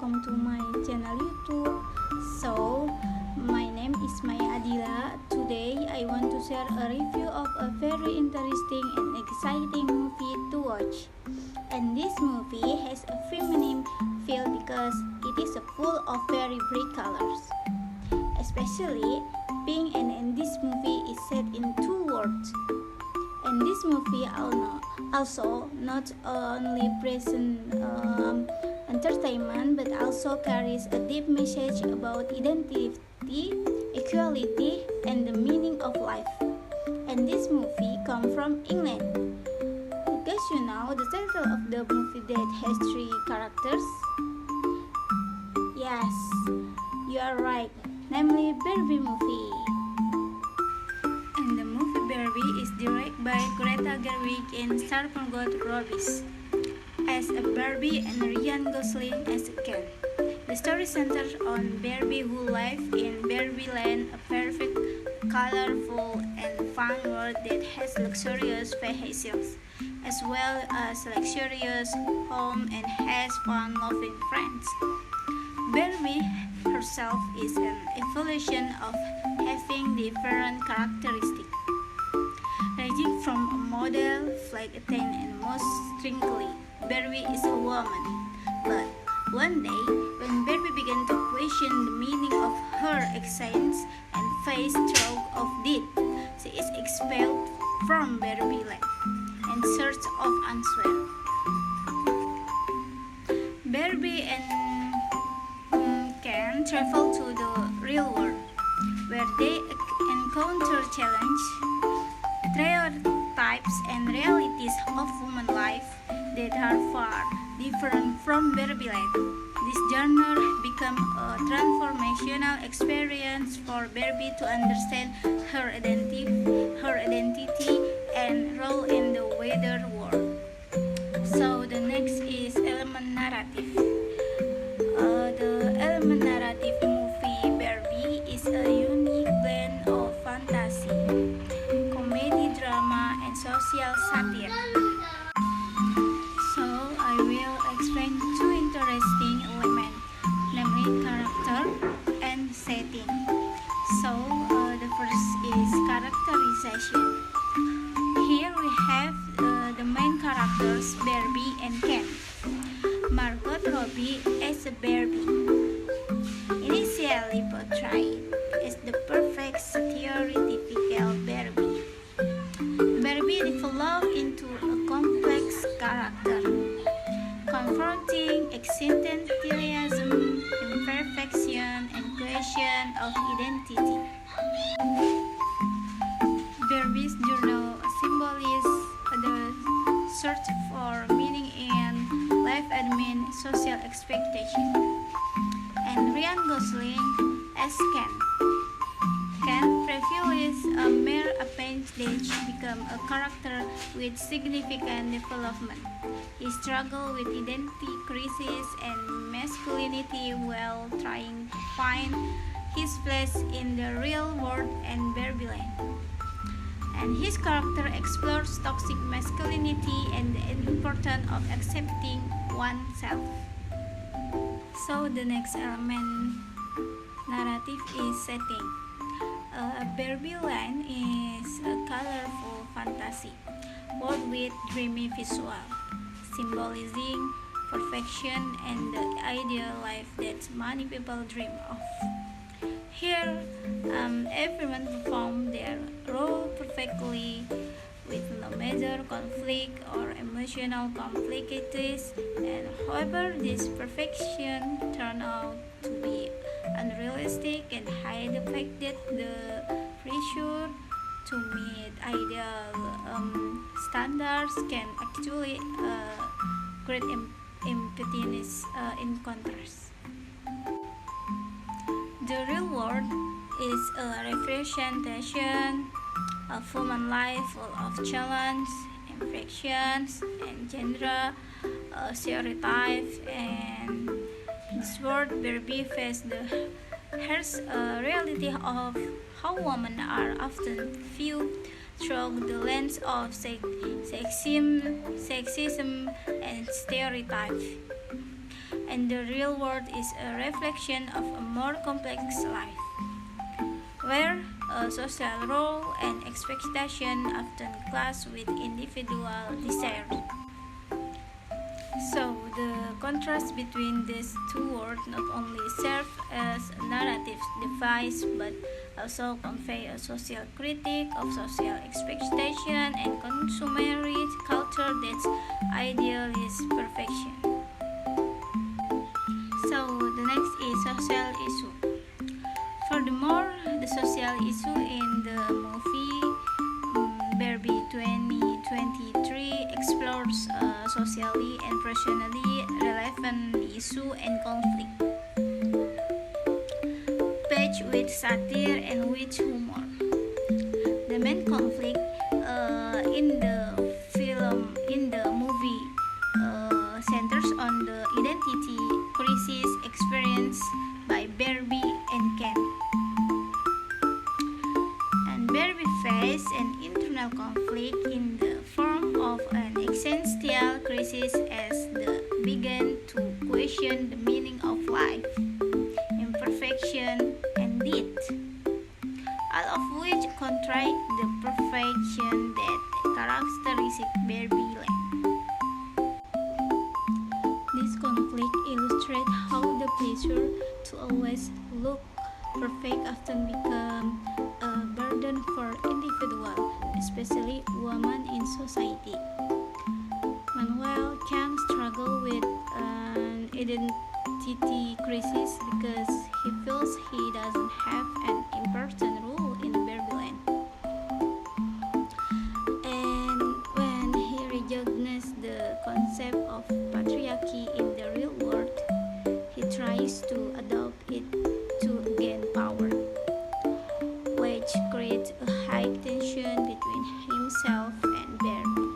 welcome to my channel YouTube. So, my name is Maya Adila. Today, I want to share a review of a very interesting and exciting movie to watch. And this movie has a feminine feel because it is full of very bright colors. Especially pink, and in this movie is set in two worlds. And this movie also not only present entertainment but also carries a deep message about identity, equality, and the meaning of life. And this movie comes from England. Guys, you know the title of the movie that has three characters? Yes, you are right, namely Barbie movie. And the movie Barbie is directed by Greta Gerwig and stars Margot Robbie as a Barbie and Ryan Gosling as a Ken. The story centers on Barbie who lives in Barbie Land, a perfect, colorful, and fun world that has luxurious vacations, as well as luxurious home and has fun-loving friends. Barbie herself is an evolution of having different characteristics, ranging from a model, flight attendant, and most strictly, Barbie is a woman. But one day, when Barbie began to question the meaning of her existence and face stroke of death, she is expelled from Barbie Land in search of answer. Barbie and Ken travel to the real world, where they encounter challenges, stereotypes, and realities of human life that are far different from Barbie Land. This journey becomes a transformational experience for Barbie to understand her identity and role in the wider world. So the next is element narrative. The element narrative movie Barbie is a unique blend of fantasy, comedy, drama, and social satire. So I will explain two interesting elements, namely character and setting. So the first is characterization. Here we have the main characters Barbie and Ken. Margot Robbie as a Barbie, initially portrayed as the perfect stereotypical Barbie. Barbie developed into a complex character, confronting existentialism, imperfection, and question of identity. Barbie's journal symbolizes the search for meaning in life amid social expectation. And Ryan Gosling as Ken. Ken, previously a mere appendage, become a character with significant development. He struggled with identity crisis and masculinity while trying to find his place in the real world and Barbie Land. And his character explores toxic masculinity and the importance of accepting oneself. So the next element narrative is setting. Barbie Land is a colorful fantasy world with dreamy visual, symbolizing perfection and the ideal life that many people dream of. Here, everyone performs their role perfectly with no major conflict or emotional complications, and however this perfection turned out to be unrealistic and hide the fact that the pressure to meet ideal standards can actually create emptiness in contrast. The real world is a representation of human life full of challenges, infections, and gender stereotypes. And this world Barbie faces the harsh reality of how women are often viewed through the lens of sexism and stereotypes. and the real world is a reflection of a more complex life, where social role and expectation often clash with individual desires. So, the contrast between these two worlds not only serve as a narrative device but also convey a social critique of social expectation and consumerist culture that's idealizes perfection. So, the next is social issue. Furthermore, the social issue in the movie Barbie 2023 explores socially and personally relevant issue and conflict, page with satire and with humor. The main conflict in the movie centers on the identity crisis experienced by Barbie and Ken. And Barbie faced an internal conflict in the form of an existential crisis as they began to question the meaning of life, imperfection, and death, all of which contradict the perfection that characterizes Barbie Land. This conflict illustrates how the pressure to always look perfect often becomes a burden for individuals, especially women in society. Meanwhile, Ken struggles with an identity crisis because he feels he doesn't have an important role in Barbieland. And when he recognizes the concept of patriarchy in the real world, he tries to adopt it to gain power, which creates a high tension between himself and Barbie.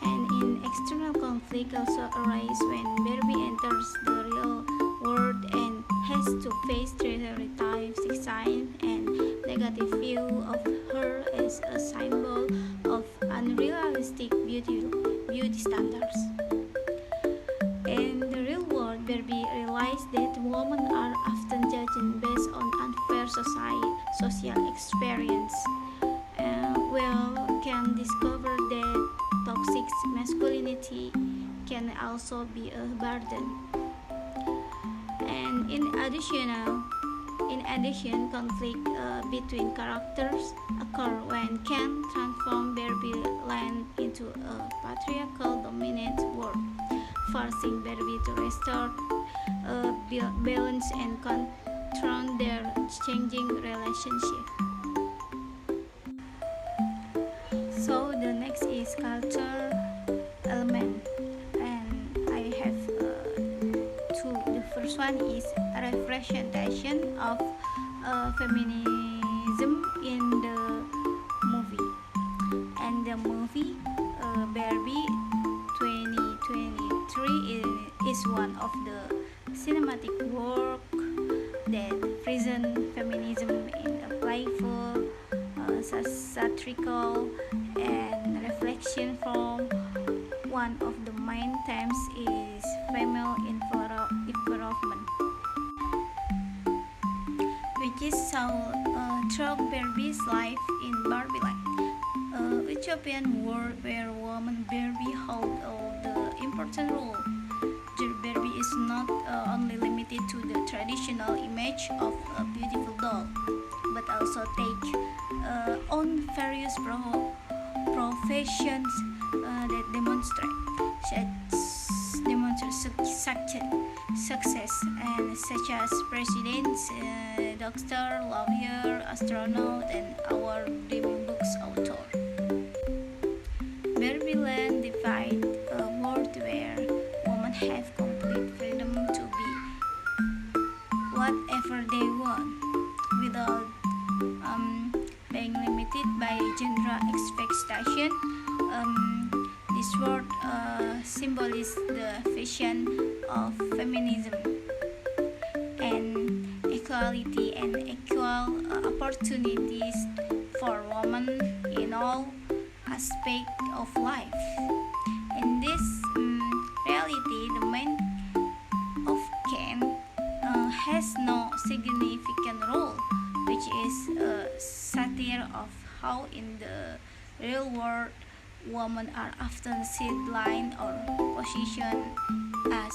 And in external conflict also arises when Barbie enters the real world and has to face stereotypes, design, and negative view of her as a symbol of unrealistic beauty standards. In the real world, Barbie realized that women are often judged based on unfair social experience. Can discover that toxic masculinity can also be a burden. And in addition, conflict between characters occur when Ken transforms Barbie Land into a patriarchal dominant world, forcing Barbie to restore balance and confront their changing relationship. So the next is culture element, and I have two. The first one is representation of feminism in the movie, and the movie Barbie 2023 is one of the cinematic work that present feminism in a playful, satirical, and reflection form. One of the main themes is female empowerment, which is shown through Barbie's life in Barbie Land, a utopian world where women Barbie hold all the important role. Barbie is not only limited to the traditional image of a beautiful doll, but also take on various professions that demonstrate success, and such as presidents, doctor, lawyer, astronaut, and award-winning books author. Barbie Land divides a world where women have complete freedom to be whatever they want, without being limited by gender expectation. This word symbolizes the vision of feminism and equality and equal opportunities for women in all aspects of life. In this reality, the has no significant role, which is a satire of how in the real world women are often sidelined or positioned as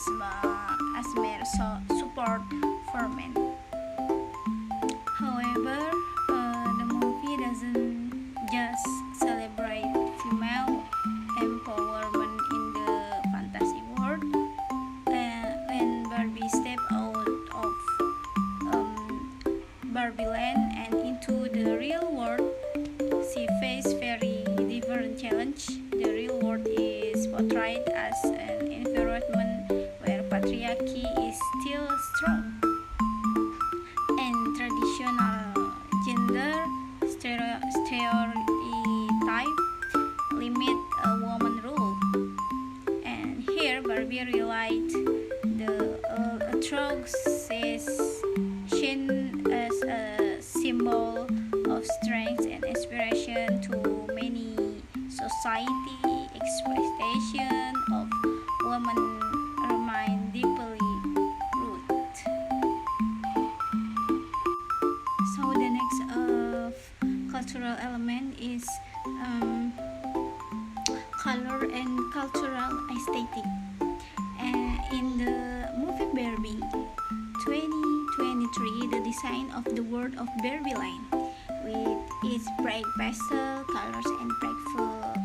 mere support for men. However, the movie doesn't just celebrate female empowerment in the fantasy world. When Barbie stepped out of Barbie Land and into the real world, she faced very different challenge. The real world is portrayed as an environment where patriarchy is still strong, and traditional gender stereotype limit a woman role. And here Barbie realized the Etrog is seen as a symbol of strength and inspiration to many. Society exploitation of women remain deeply rooted. So the next cultural element is color and cultural aesthetic. In the movie Barbie 2023, the design of the world of Barbie Land, with its bright pastel colors and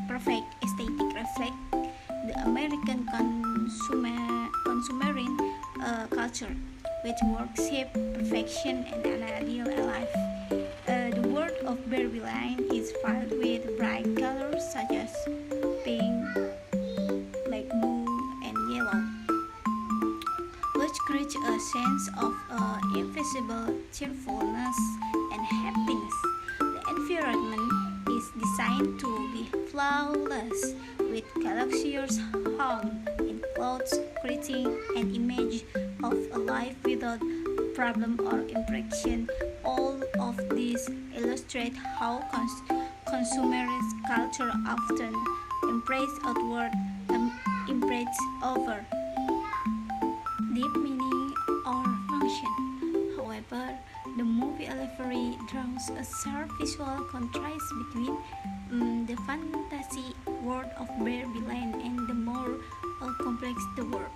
perfect aesthetic, reflect the American consumerine culture, which worships perfection and an ideal life. The world of Barbie Land is filled with bright colors such as pink, light blue, and yellow, which creates a sense of invisible cheerfulness and happiness. The environment is designed to be flawless, with galaxies hung in clouds, creating an image of a life without problem or imperfection. All of these illustrate how consumerist culture often impress outward and impress over deep meaning or function. However, the movie allegory draws a sharp visual contrast between the fantasy world of Barbie Land and the more complex the world.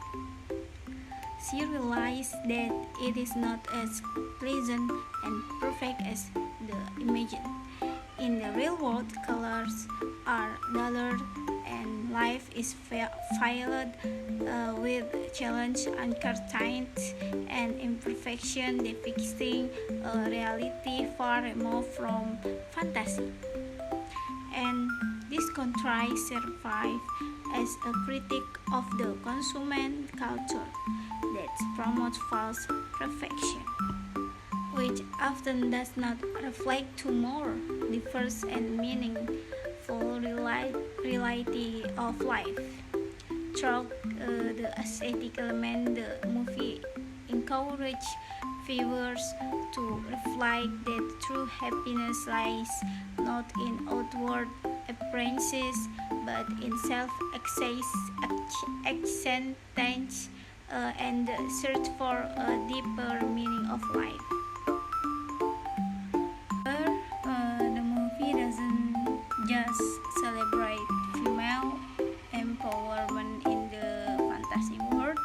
She realized that it is not as pleasant and perfect as the imagined. In the real world, colors are duller and life is filled with challenge, uncertainty, and imperfection, depicting a reality far removed from fantasy. And this contrast survives as a critique of the consumer culture that promotes false perfection, which often does not reflect to more diverse and meaningful reality of life. Through the aesthetic element, the movie encourages viewers to reflect that true happiness lies not in outward appearances but in self-acceptance and the search for a deeper meaning of life. The movie doesn't just celebrate female empowerment in the fantasy world.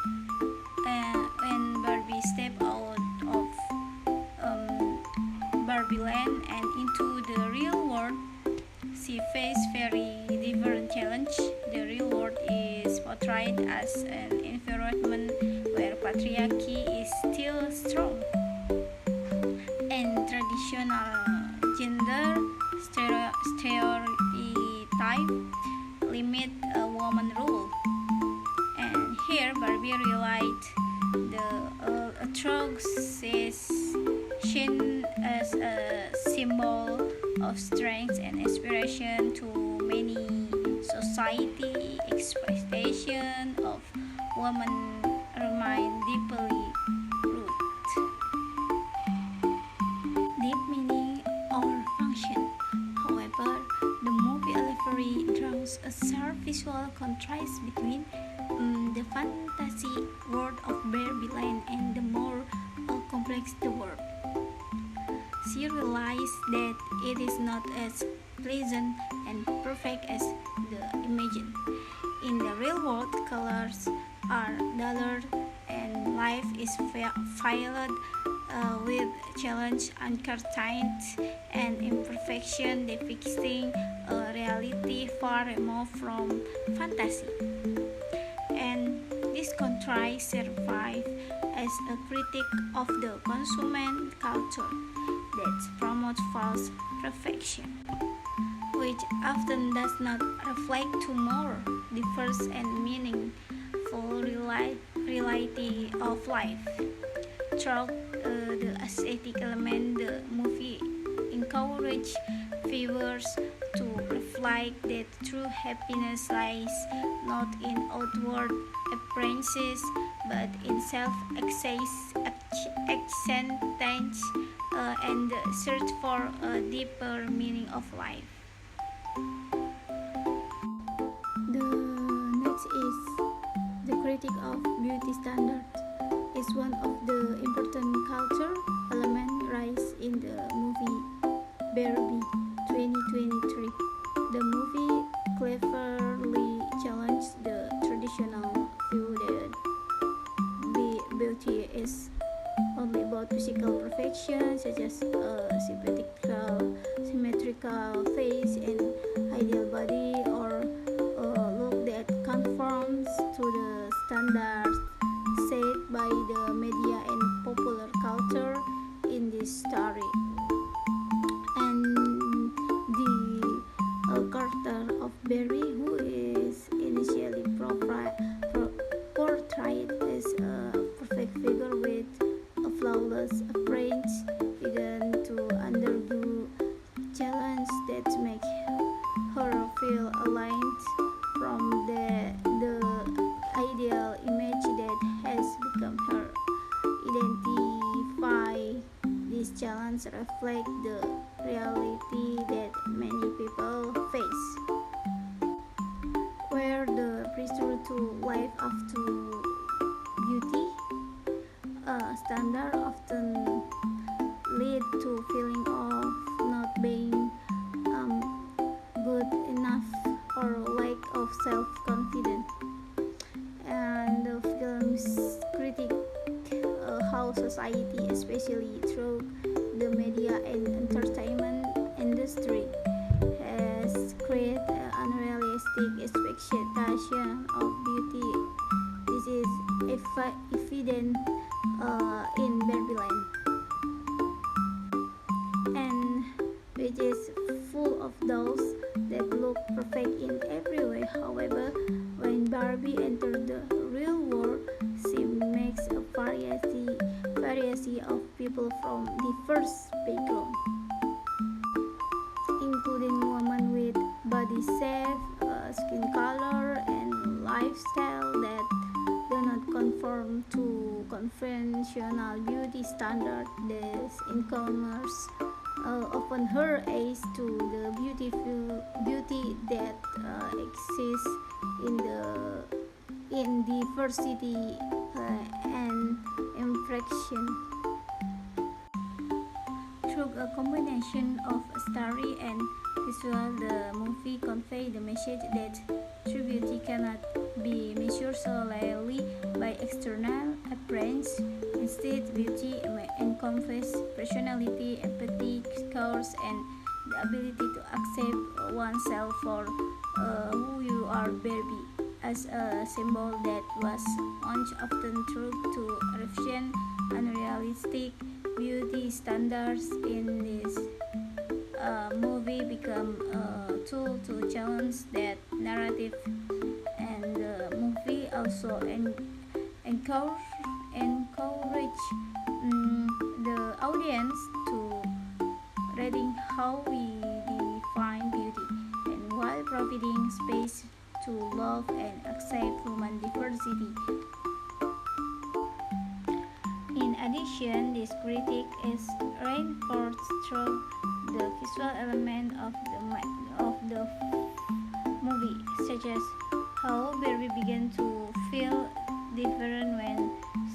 When Barbie stepped out of Barbie Land and into the real world, she faced very different challenge. The real world is portrayed as an environment where patriarchy is still strong, and traditional gender stereotype limit a woman role. And here Barbie realized the Etrog is seen as a symbol of strength and inspiration to many. Society expectation of women remain deeply rooted. Deep meaning or function. However, the movie allegory draws a sharp visual contrast between the fantasy world of Barbie Land and the more complex breaks the world. She realized that it is not as pleasant and perfect as the imagined. In the real world, colors are duller and life is filled with challenge, uncertainty, and imperfection, depicting a reality far removed from fantasy. And this contrast survives as a critique of the consumer culture that promotes false perfection, which often does not reflect more diverse and meaningful reality of life. Throughout the aesthetic element, the movie encourages viewers to reflect that true happiness lies not in outward appearances but in self-acceptance and the search for a deeper meaning of life. The next is the critique of beauty standard is one of the important culture elements raised in the movie Barbie 2023. The movie cleverly challenged the traditional view that beauty is only about physical perfection, such as a symmetrical face and ideal body, or a look that conforms to the standards set by the media and popular culture in this story. And the character of Barry, who is initially portrayed as a perfect figure with a flawless appearance, began to undergo challenges that make her feel aligned from the ideal image that has become her identity. These challenges reflect the reality that many people face, where the pressure to live up to beauty standard often lead to feeling of not being good enough or lack of self-confidence. And the film's critique how society, especially through the media and entertainment industry, has created unrealistic expectation of beauty. This is evident in Barbieland, and which is full of dolls that look perfect in every way. However, when Barbie enters the real world, she makes a variety of people from diverse backgrounds, including women with body shape, skin color, and lifestyle that do not conform to conventional beauty standards. These newcomers often her age to the beauty that exists in diversity and imperfection. Through a combination of story and visual, the movie conveys the message that true beauty cannot be measured solely by external appearance. Instead, beauty encompasses personality, empathy, skills, and the ability to accept oneself for who you are. Barbie, as a symbol that was once often true to represent unrealistic beauty standards, in this movie become a tool to challenge that narrative. And the movie also encourage the audience to reading how we define beauty, and while providing space to love and accept human diversity. In addition, this critique is reinforced through the visual element of the movie, such as how Barbie began to feel different when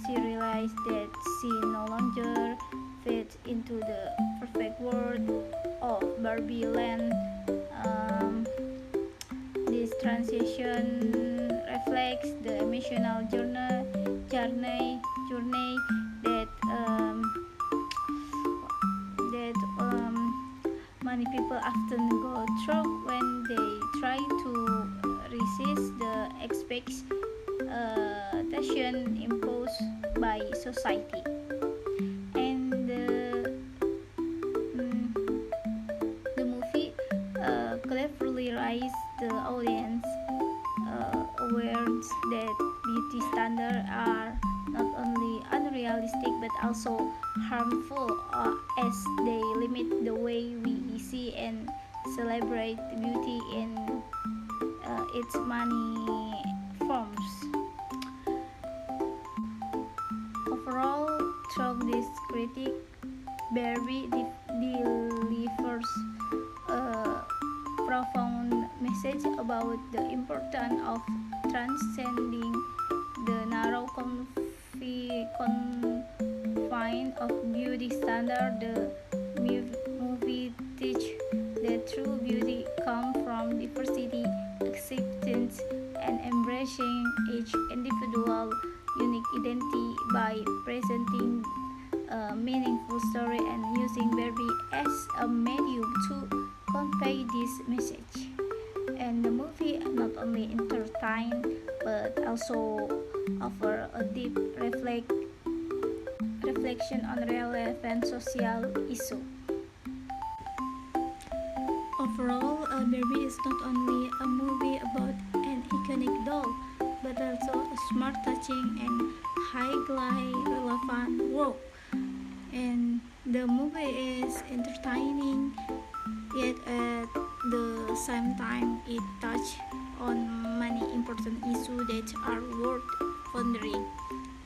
she realized that she no longer into the perfect world of Barbie Land. Um, this transition reflects the emotional journey that many people often go through when they try to resist the expectation imposed by society. And the movie cleverly raised the audience awareness that beauty standards are not only unrealistic but also harmful as they limit the way we see and celebrate beauty in its many forms. Overall, through this critique, Barbie delivers a profound message about the importance of transcending the narrow confine of beauty standard. The movie teach that true beauty comes from diversity, acceptance, and embracing each individual unique identity by presenting a meaningful story and using Barbie as a medium to convey this message. And the movie not only entertain but also offer a deep reflection on relevant social issues. Overall, Barbie is not only a movie about an iconic doll, but also a smart, touching, and highly relevant work. And the movie is entertaining, yet at the same time it touches on many important issues that are worth pondering.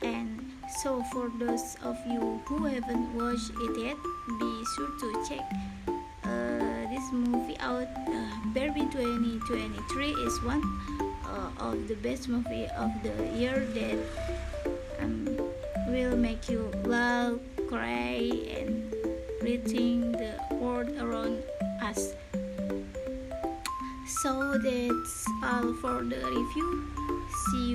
And so, for those of you who haven't watched it yet, be sure to check this movie out. Barbie 2023 is one of the best movie of the year that will make you laugh, cry, and rethink the world around us. So that's all for the review. See you